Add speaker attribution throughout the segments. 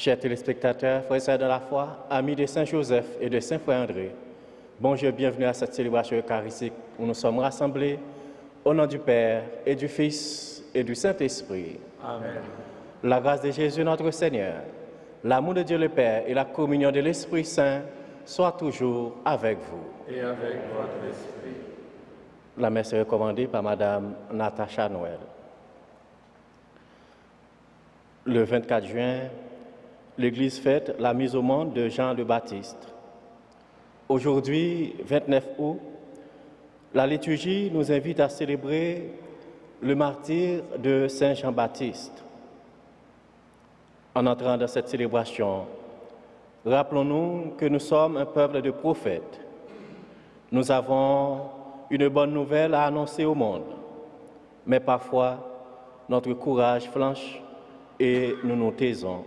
Speaker 1: Chers téléspectateurs, frères et sœurs de la foi, amis de Saint-Joseph et de Saint-Frère André, bonjour, bienvenue à cette célébration eucharistique où nous sommes rassemblés au nom du Père et du Fils et du Saint-Esprit.
Speaker 2: Amen.
Speaker 1: La grâce de Jésus notre Seigneur, l'amour de Dieu le Père et la communion de l'Esprit Saint soient toujours avec vous.
Speaker 2: Et avec votre esprit.
Speaker 1: La messe est recommandée par Madame Natacha Noël. Le 24 juin, l'Église fête la mise au monde de Jean le Baptiste. Aujourd'hui, 29 août, la liturgie nous invite à célébrer le martyre de Saint Jean-Baptiste. En entrant dans cette célébration, rappelons-nous que nous sommes un peuple de prophètes. Nous avons une bonne nouvelle à annoncer au monde, mais parfois notre courage flanche et nous nous taisons.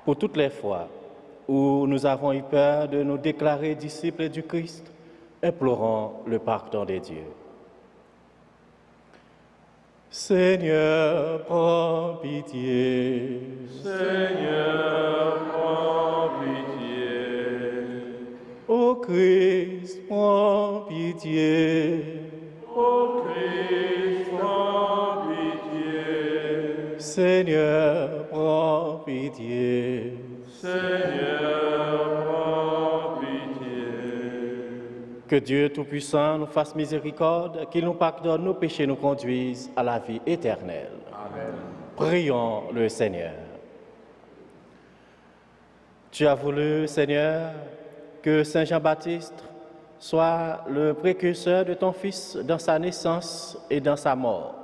Speaker 1: Pour toutes les fois où nous avons eu peur de nous déclarer disciples du Christ, implorons le pardon de Dieu. Seigneur, prends pitié.
Speaker 2: Seigneur, prends pitié.
Speaker 1: Ô Christ, prends pitié.
Speaker 2: Ô Christ, prends pitié.
Speaker 1: Seigneur, prends pitié.
Speaker 2: Seigneur, prends pitié.
Speaker 1: Que Dieu Tout-Puissant nous fasse miséricorde, qu'il nous pardonne nos péchés, nous conduise à la vie éternelle.
Speaker 2: Amen.
Speaker 1: Prions le Seigneur. Tu as voulu, Seigneur, que Saint Jean-Baptiste soit le précurseur de ton Fils dans sa naissance et dans sa mort.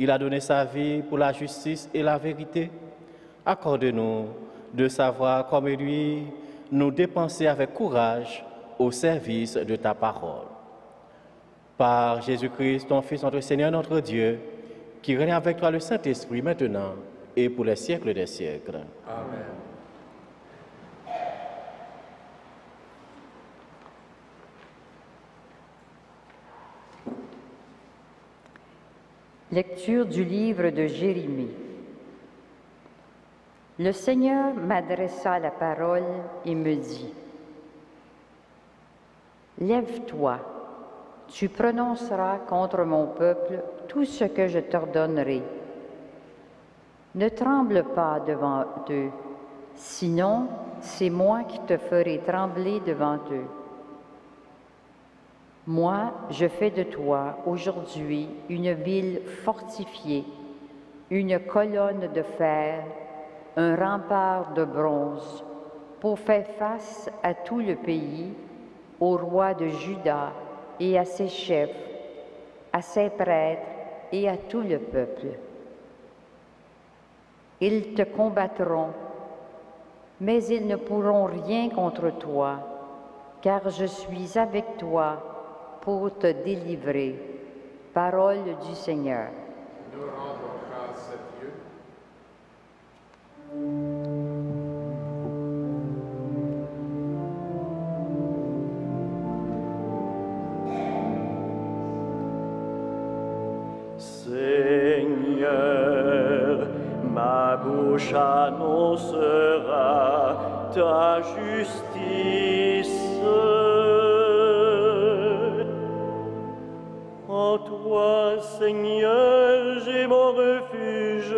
Speaker 1: Il a donné sa vie pour la justice et la vérité. Accorde-nous de savoir, comme lui, nous dépenser avec courage au service de ta parole. Par Jésus-Christ, ton Fils, notre Seigneur, notre Dieu, qui règne avec toi le Saint-Esprit maintenant et pour les siècles des siècles.
Speaker 2: Amen.
Speaker 3: Lecture du livre de Jérémie. Le Seigneur m'adressa la parole et me dit: Lève-toi, tu prononceras contre mon peuple tout ce que je t'ordonnerai. Ne tremble pas devant eux, sinon c'est moi qui te ferai trembler devant eux. Moi, je fais de toi aujourd'hui une ville fortifiée, une colonne de fer, un rempart de bronze, pour faire face à tout le pays, au roi de Juda et à ses chefs, à ses prêtres et à tout le peuple. Ils te combattront, mais ils ne pourront rien contre toi, car je suis avec toi pour te délivrer. Parole du Seigneur.
Speaker 2: Nous rendons grâce à Dieu.
Speaker 4: Seigneur, ma bouche annoncera ta justice. En toi, Seigneur, j'ai mon refuge.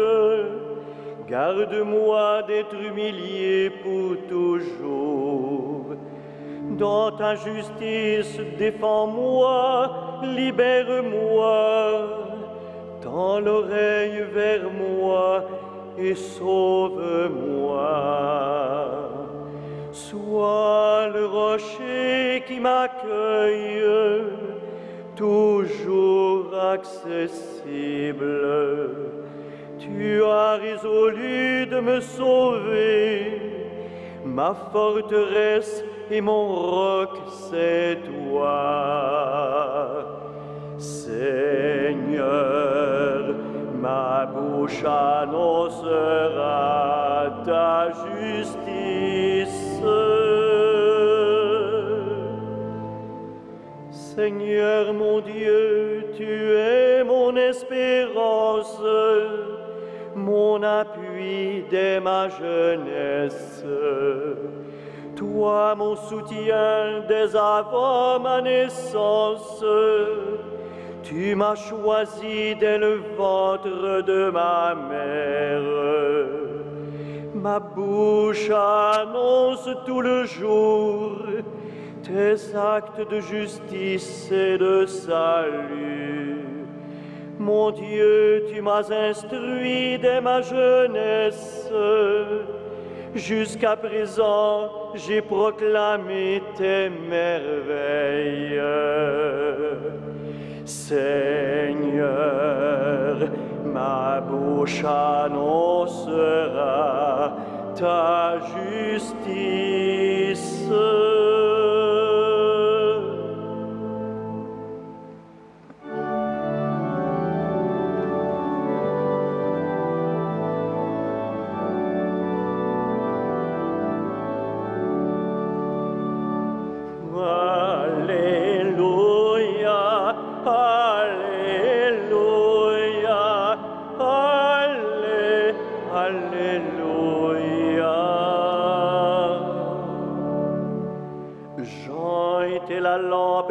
Speaker 4: Garde-moi d'être humilié pour toujours. Dans ta justice, défends-moi, libère-moi. Tends l'oreille vers moi et sauve-moi. Sois le rocher qui m'accueille, toujours accessible. Tu as résolu de me sauver. Ma forteresse et mon roc, c'est toi. Seigneur, ma bouche annoncera ta justice. Seigneur mon Dieu, tu es mon espérance, mon mon appui dès ma jeunesse. Toi, mon soutien dès avant ma naissance. Tu m'as choisi dès le ventre de ma mère. Ma bouche annonce tout le jour tes actes de justice et de salut. Mon Dieu, tu m'as instruit dès ma jeunesse. Jusqu'à présent, j'ai proclamé tes merveilles. Seigneur, ma bouche annoncera ta justice.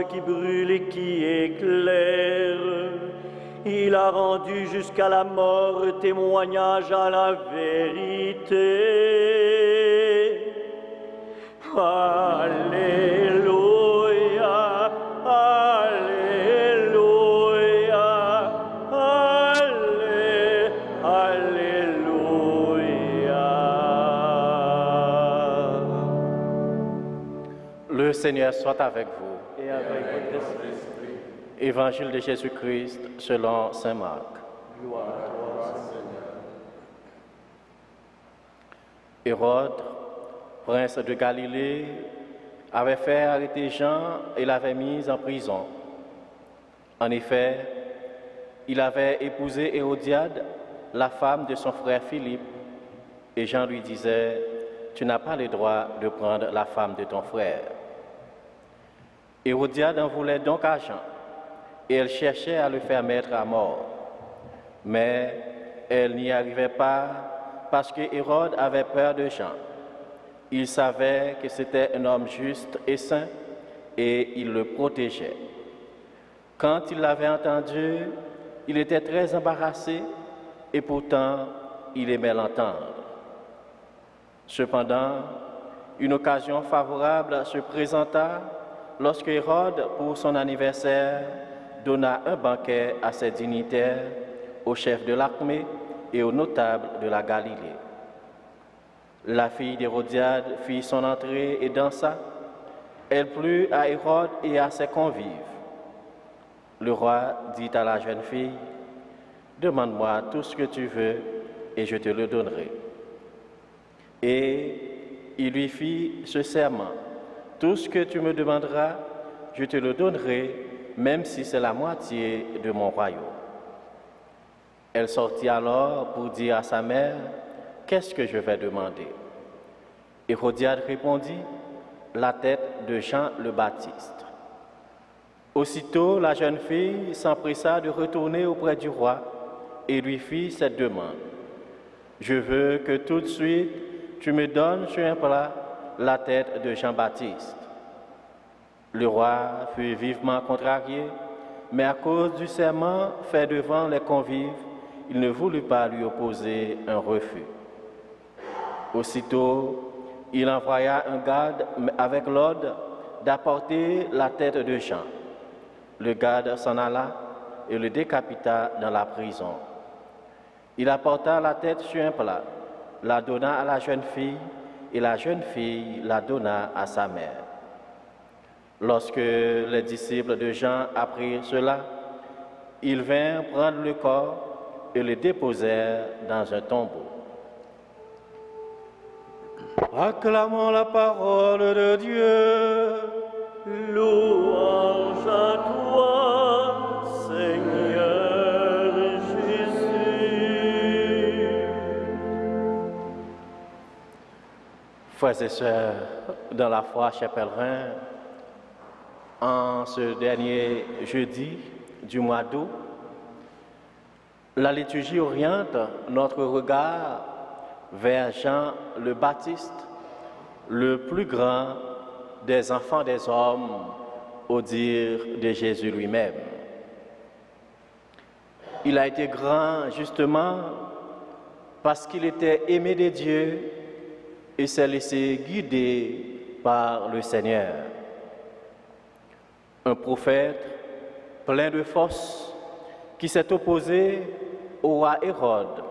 Speaker 4: Qui brûle et qui éclaire. Il a rendu jusqu'à la mort témoignage à la vérité. Alléluia, Alléluia, Alléluia.
Speaker 1: Le Seigneur soit avec vous.
Speaker 4: Et avec votre esprit.
Speaker 1: Évangile de Jésus-Christ selon saint Marc.
Speaker 4: Gloire à toi, Seigneur.
Speaker 1: Hérode, prince de Galilée, avait fait arrêter Jean et l'avait mis en prison. En effet, il avait épousé Hérodiade, la femme de son frère Philippe, et Jean lui disait, « Tu n'as pas le droit de prendre la femme de ton frère. » Hérodiade en voulait donc à Jean, et elle cherchait à le faire mettre à mort. Mais elle n'y arrivait pas parce que Hérode avait peur de Jean. Il savait que c'était un homme juste et saint, et il le protégeait. Quand il l'avait entendu, il était très embarrassé, et pourtant il aimait l'entendre. Cependant, une occasion favorable se présenta lorsque Hérode, pour son anniversaire, donna un banquet à ses dignitaires, aux chefs de l'armée et aux notables de la Galilée. La fille d'Hérodiade fit son entrée et dansa. Elle plut à Hérode et à ses convives. Le roi dit à la jeune fille, « Demande-moi tout ce que tu veux et je te le donnerai. » Et il lui fit ce serment, « Tout ce que tu me demanderas, je te le donnerai, même si c'est la moitié de mon royaume. » Elle sortit alors pour dire à sa mère, « Qu'est-ce que je vais demander ?» Hérodiade répondit, « La tête de Jean le Baptiste. » Aussitôt, la jeune fille s'empressa de retourner auprès du roi et lui fit cette demande, « Je veux que tout de suite tu me donnes sur un plat la tête de Jean-Baptiste. » Le roi fut vivement contrarié, mais à cause du serment fait devant les convives, il ne voulut pas lui opposer un refus. Aussitôt, il envoya un garde avec l'ordre d'apporter la tête de Jean. Le garde s'en alla et le décapita dans la prison. Il apporta la tête sur un plat, la donna à la jeune fille, et la jeune fille la donna à sa mère. Lorsque les disciples de Jean apprirent cela, ils vinrent prendre le corps et le déposèrent dans un tombeau. Acclamons la parole de Dieu.
Speaker 4: Louange à toi, Seigneur Jésus.
Speaker 1: Frères et sœurs, dans la foi, chers pèlerins, en ce dernier jeudi du mois d'août, La liturgie oriente notre regard vers Jean le Baptiste, le plus grand des enfants des hommes, au dire de Jésus lui-même. Il a été grand justement parce qu'il était aimé de Dieu et s'est laissé guider par le Seigneur. Un prophète plein de force qui s'est opposé au roi Hérode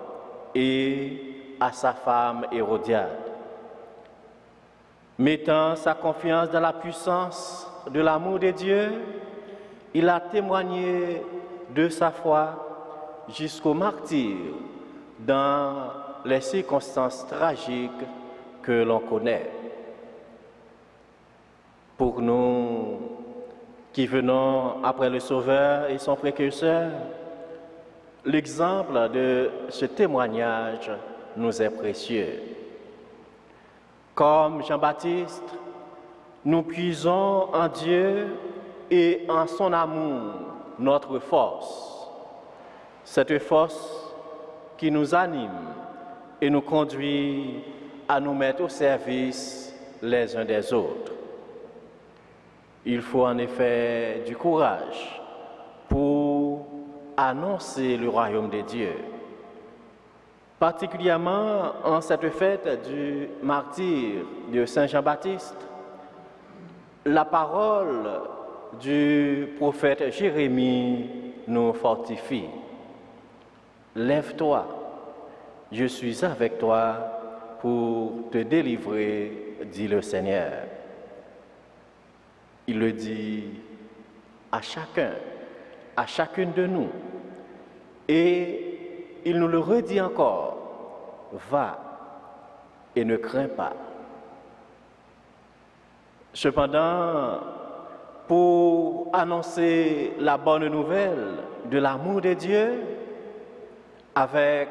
Speaker 1: et à sa femme Hérodiade. Mettant sa confiance dans la puissance de l'amour de Dieu, il a témoigné de sa foi jusqu'au martyre dans les circonstances tragiques que l'on connaît. Pour nous qui venons après le Sauveur et son précurseur, l'exemple de ce témoignage nous est précieux. Comme Jean-Baptiste, nous puisons en Dieu et en son amour notre force. Cette force qui nous anime et nous conduit à nous mettre au service les uns des autres. Il faut en effet du courage pour annoncer le royaume de Dieu. Particulièrement en cette fête du martyre de Saint Jean-Baptiste, la parole du prophète Jérémie nous fortifie. Lève-toi, je suis avec toi pour te délivrer, dit le Seigneur. Il le dit à chacun, à chacune de nous. Et il nous le redit encore, va et ne crains pas. Cependant, pour annoncer la bonne nouvelle de l'amour de Dieu, avec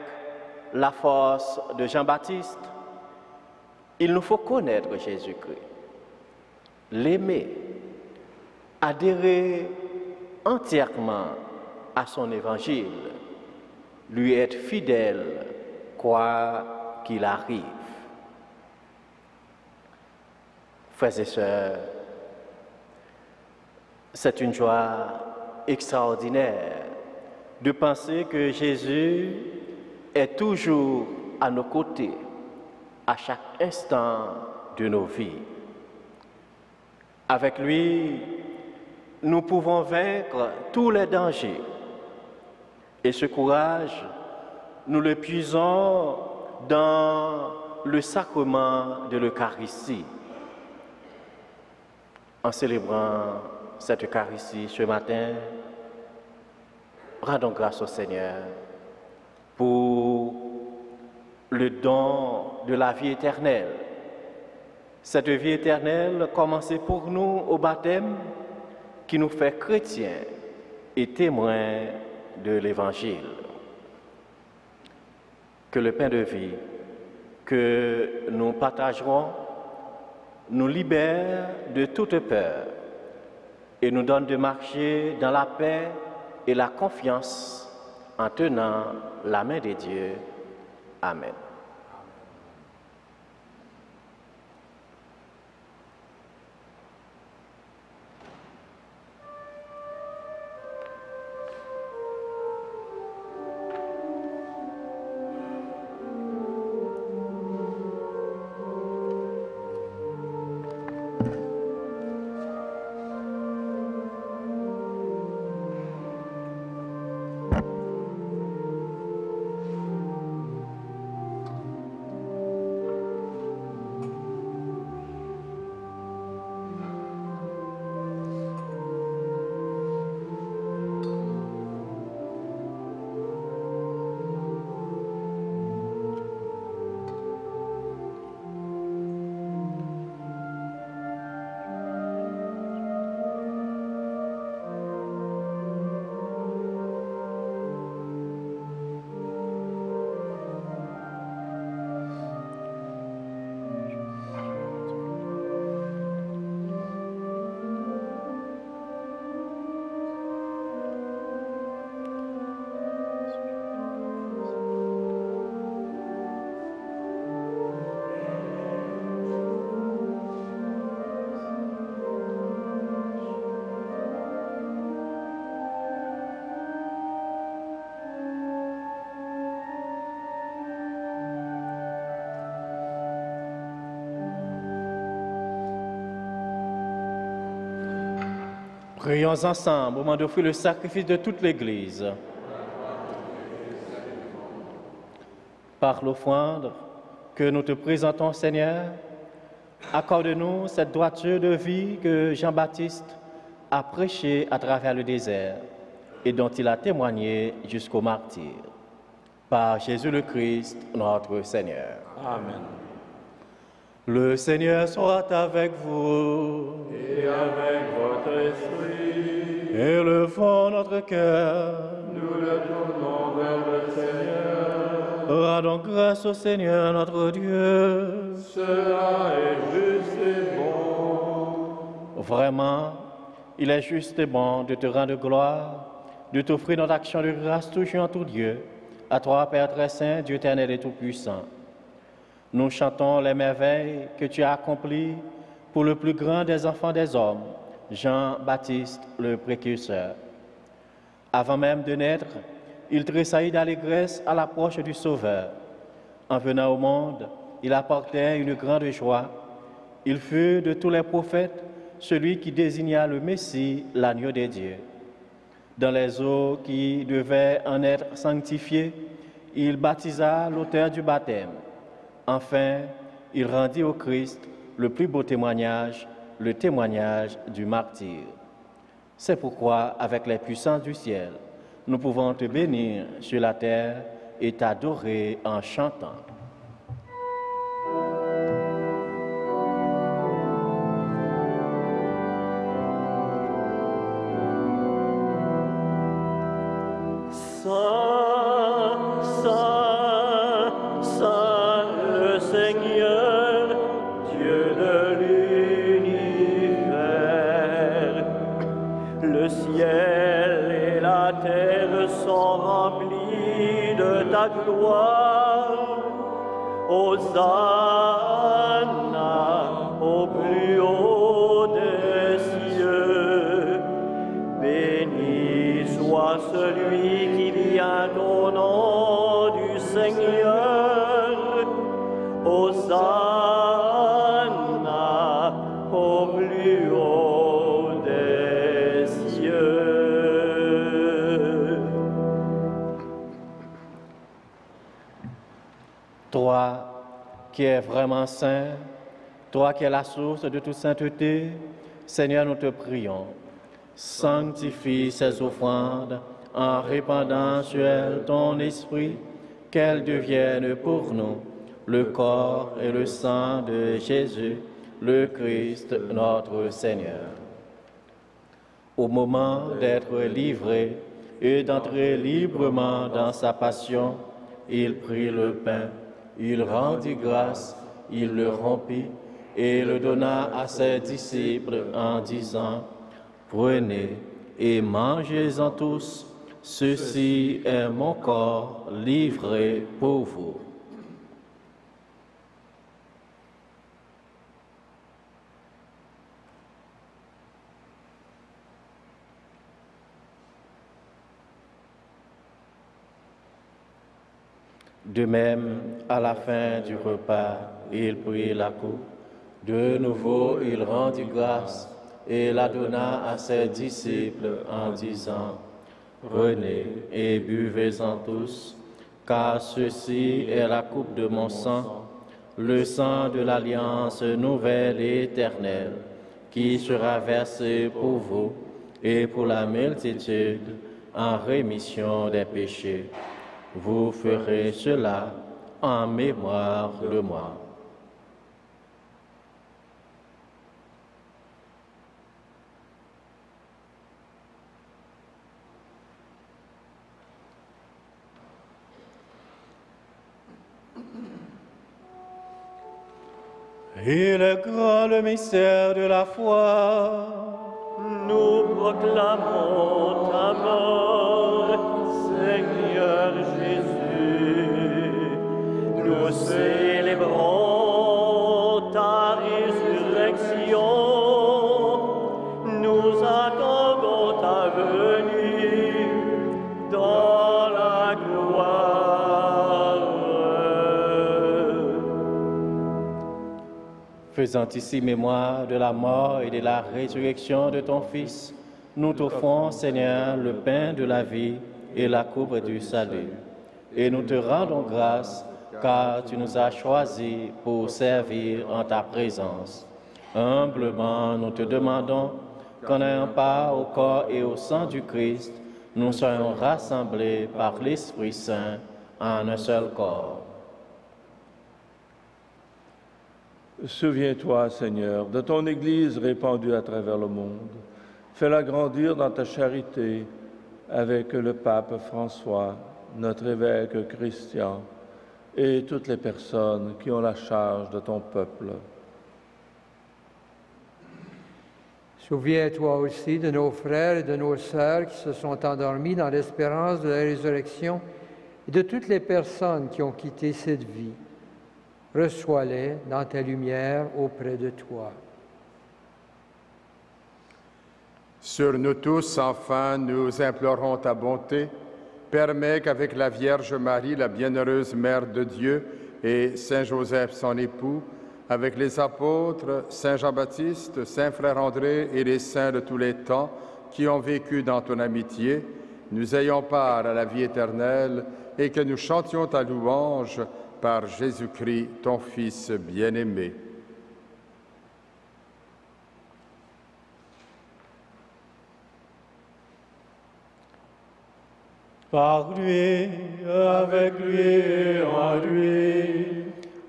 Speaker 1: la force de Jean-Baptiste, il nous faut connaître Jésus-Christ, l'aimer, adhérer entièrement à son évangile, lui être fidèle, quoi qu'il arrive. Frères et sœurs, c'est une joie extraordinaire de penser que Jésus est toujours à nos côtés, à chaque instant de nos vies. Avec lui, nous pouvons vaincre tous les dangers. Et ce courage, nous le puisons dans le sacrement de l'Eucharistie. En célébrant cette Eucharistie ce matin, rendons grâce au Seigneur pour le don de la vie éternelle. Cette vie éternelle commencée pour nous au baptême qui nous fait chrétiens et témoins de l'Évangile. Que le pain de vie que nous partagerons nous libère de toute peur et nous donne de marcher dans la paix et la confiance en tenant la main de Dieu. Amen. Prions ensemble au moment d'offrir le sacrifice de toute l'Église. Par l'offrande que nous te présentons, Seigneur, accorde-nous cette droiture de vie que Jean-Baptiste a prêchée à travers le désert et dont il a témoigné jusqu'au martyr. Par Jésus le Christ, notre Seigneur.
Speaker 2: Amen.
Speaker 1: Le Seigneur soit avec vous.
Speaker 2: Et avec votre esprit,
Speaker 1: Élevons notre cœur.
Speaker 2: nous le tournons vers le Seigneur.
Speaker 1: Rendons grâce au Seigneur notre Dieu.
Speaker 2: Cela est juste et bon.
Speaker 1: Vraiment, il est juste et bon de te rendre gloire, de t'offrir notre action de grâce toujours en tout Dieu, à toi, Père très saint, Dieu éternel et tout-puissant. Nous chantons les merveilles que tu as accomplies pour le plus grand des enfants des hommes, Jean-Baptiste, le précurseur. Avant même de naître, il tressaillit d'allégresse à l'approche du Sauveur. En venant au monde, il apportait une grande joie. Il fut de tous les prophètes celui qui désigna le Messie, l'agneau de Dieu. Dans les eaux qui devaient en être sanctifiées, il baptisa l'auteur du baptême. Enfin, il rendit au Christ le plus beau témoignage, le témoignage du martyr. C'est pourquoi, avec les puissances du ciel, nous pouvons te bénir sur la terre et t'adorer en chantant.
Speaker 4: Saint, Saint, Saint, le Seigneur, Dieu de l'univers. Le ciel et la terre sont remplis de ta gloire. Hosanna au plus haut des cieux. Béni soit celui qui vient au nom du Seigneur. Hosanna au plus haut des cieux.
Speaker 1: Toi qui es vraiment saint, toi qui es la source de toute sainteté, Seigneur, nous te prions. Sanctifie ces offrandes en répandant sur elles ton esprit, qu'elles deviennent pour nous le corps et le sang de Jésus, le Christ, notre Seigneur. Au moment d'être livré et d'entrer librement dans sa passion, il prit le pain, il rendit grâce, il le rompit et le donna à ses disciples en disant: Prenez et mangez-en tous, ceci est mon corps livré pour vous. De même, à la fin du repas, il prit la coupe. De nouveau, il rendit grâce et la donna à ses disciples en disant: Prenez et buvez-en tous, car ceci est la coupe de mon sang, le sang de l'alliance nouvelle et éternelle, qui sera versé pour vous et pour la multitude en rémission des péchés. Vous ferez cela en mémoire de moi. Il est grand le mystère de la foi.
Speaker 4: Nous proclamons ta mort, Seigneur Jésus. Nous célébrons ta résurrection. Nous attendons ta venue dans la gloire.
Speaker 1: Faisant ici mémoire de la mort et de la résurrection de ton Fils, Nous t'offrons, Seigneur, le pain de la vie et la coupe du salut. Et nous te rendons grâce, car tu nous as choisis pour servir en ta présence. Humblement, nous te demandons qu'en ayant part au corps et au sang du Christ, nous soyons rassemblés par l'Esprit Saint en un seul corps.
Speaker 2: Souviens-toi, Seigneur, de ton Église répandue à travers le monde. Fais-la grandir dans ta charité avec le pape François, notre évêque Christian et toutes les personnes qui ont la charge de ton peuple.
Speaker 5: Souviens-toi aussi de nos frères et de nos sœurs qui se sont endormis dans l'espérance de la résurrection et de toutes les personnes qui ont quitté cette vie. Reçois-les dans ta lumière auprès de toi.
Speaker 6: Sur nous tous, enfin, nous implorons ta bonté. Permets qu'avec la Vierge Marie, la bienheureuse Mère de Dieu, et Saint Joseph, son époux, avec les apôtres, Saint Jean-Baptiste, Saint Frère André et les saints de tous les temps qui ont vécu dans ton amitié, nous ayons part à la vie éternelle et que nous chantions ta louange par Jésus-Christ, ton Fils bien-aimé.
Speaker 1: Par lui, avec lui et en lui,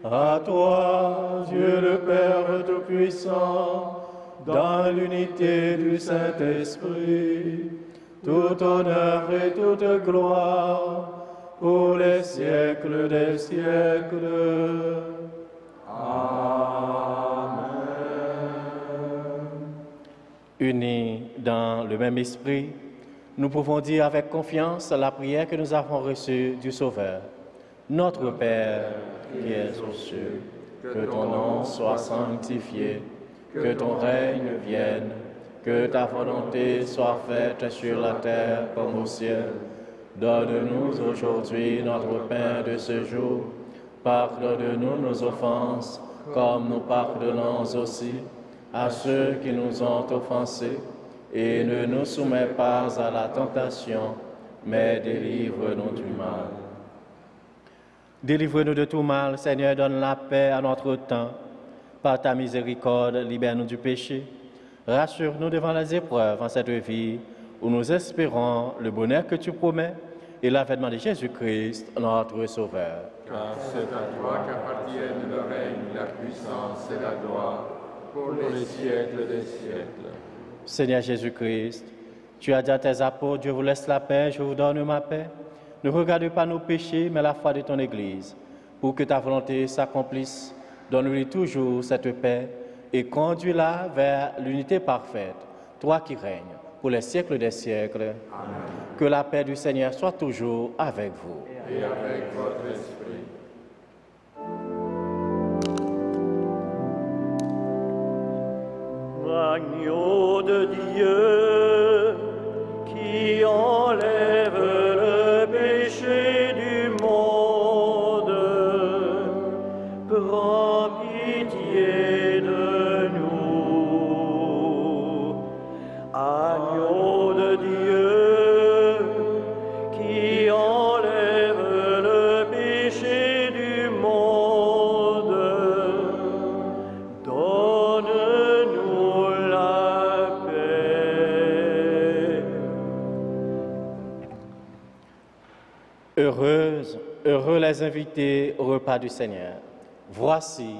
Speaker 1: à toi, Dieu le Père Tout-Puissant, dans l'unité du Saint-Esprit, tout honneur et toute gloire, pour les siècles des siècles. Amen. Unis dans le même esprit, nous pouvons dire avec confiance la prière que nous avons reçue du Sauveur. Notre Père, qui es aux cieux, que ton nom soit sanctifié, que ton règne vienne, que ta volonté soit faite sur la terre comme au ciel. Donne-nous aujourd'hui notre pain de ce jour. Pardonne-nous nos offenses, comme nous pardonnons aussi à ceux qui nous ont offensés. Et ne nous soumets pas à la tentation, mais délivre-nous du mal. Délivre-nous de tout mal, Seigneur, donne la paix à notre temps. Par ta miséricorde, libère-nous du péché. Rassure-nous devant les épreuves en cette vie, où nous espérons le bonheur que tu promets et l'avènement de Jésus-Christ, notre Sauveur.
Speaker 6: Car c'est à toi qu'appartiennent le règne, la puissance et la gloire, pour les siècles des siècles.
Speaker 1: Seigneur Jésus-Christ, tu as dit à tes apôtres, je vous laisse la paix, je vous donne ma paix. Ne regarde pas nos péchés, mais la foi de ton Église. Pour que ta volonté s'accomplisse, donne-lui toujours cette paix et conduis-la vers l'unité parfaite, toi qui règnes pour les siècles des siècles. Amen. Que la paix du Seigneur soit toujours avec vous.
Speaker 6: Et avec votre esprit.
Speaker 4: Agneau de Dieu, qui enlève le péché du monde, prends pitié de nous. Agneau de Dieu, qui enlève le péché du monde, donne-nous la paix.
Speaker 1: Heureux les invités au repas du Seigneur. Voici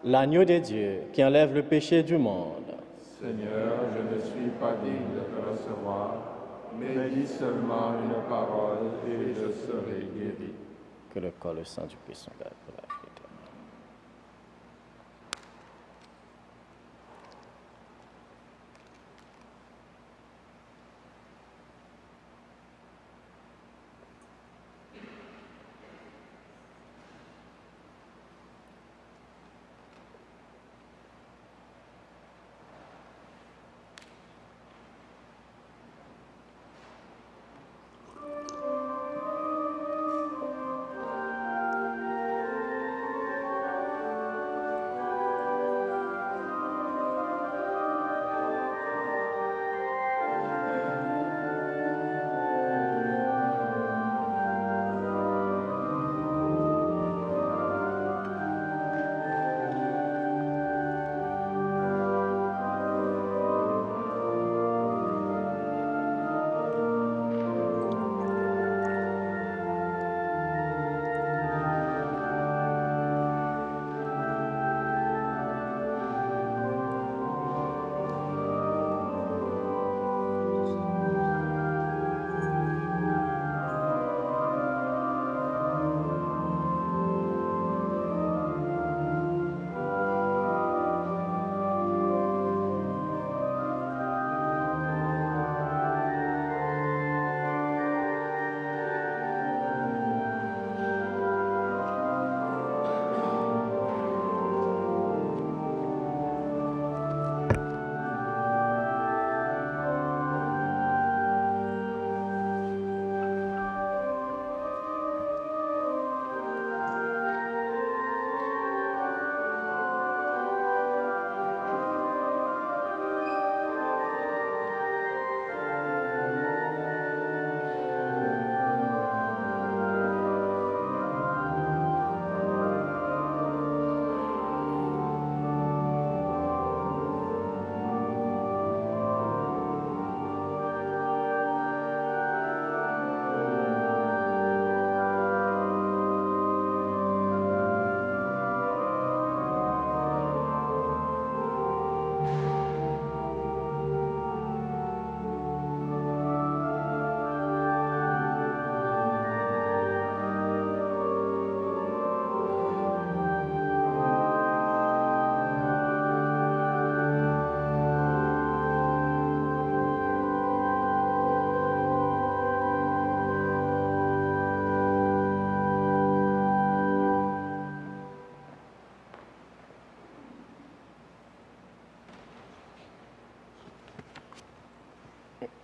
Speaker 1: l'agneau de Dieu qui enlève le péché du monde.
Speaker 6: Seigneur, je ne suis pas digne de te recevoir, mais dis seulement une parole et je serai guéri.
Speaker 1: Que le corps et le sang du Christ sont pour la vie éternelle.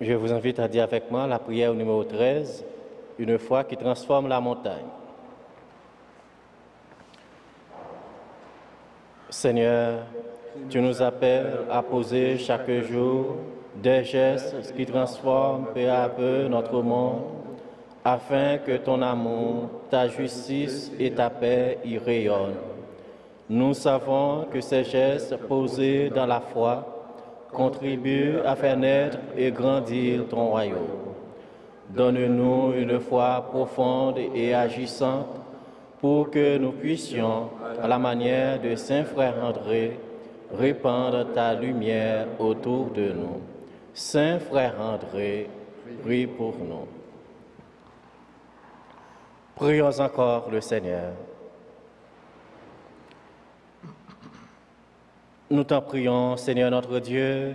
Speaker 1: Je vous invite à dire avec moi la prière numéro 13, une foi qui transforme la montagne. Seigneur, tu nous appelles à poser chaque jour des gestes qui transforment peu à peu notre monde, afin que ton amour, ta justice et ta paix y rayonnent. Nous savons que ces gestes posés dans la foi contribuent à faire naître et grandir ton royaume. Donne-nous une foi profonde et agissante pour que nous puissions, à la manière de Saint Frère André, répandre ta lumière autour de nous. Saint Frère André, prie pour nous. Prions encore le Seigneur. Nous t'en prions, Seigneur notre Dieu,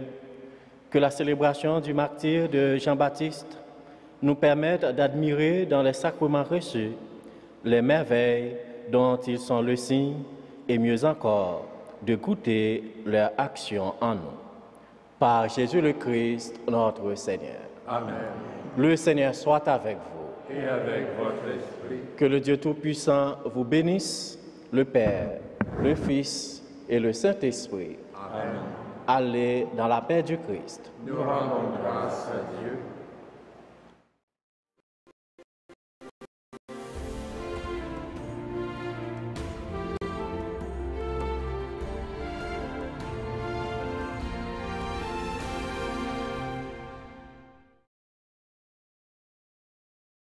Speaker 1: que la célébration du martyre de Jean-Baptiste nous permette d'admirer dans les sacrements reçus les merveilles dont ils sont le signe et mieux encore, de goûter leur action en nous. Par Jésus le Christ, notre Seigneur.
Speaker 2: Amen.
Speaker 1: Le Seigneur soit avec vous.
Speaker 2: Et avec votre esprit.
Speaker 1: Que le Dieu Tout-Puissant vous bénisse, le Père, le Fils et le Saint-Esprit.
Speaker 2: Amen.
Speaker 1: Allez dans la paix du Christ.
Speaker 2: Nous rendons grâce à Dieu.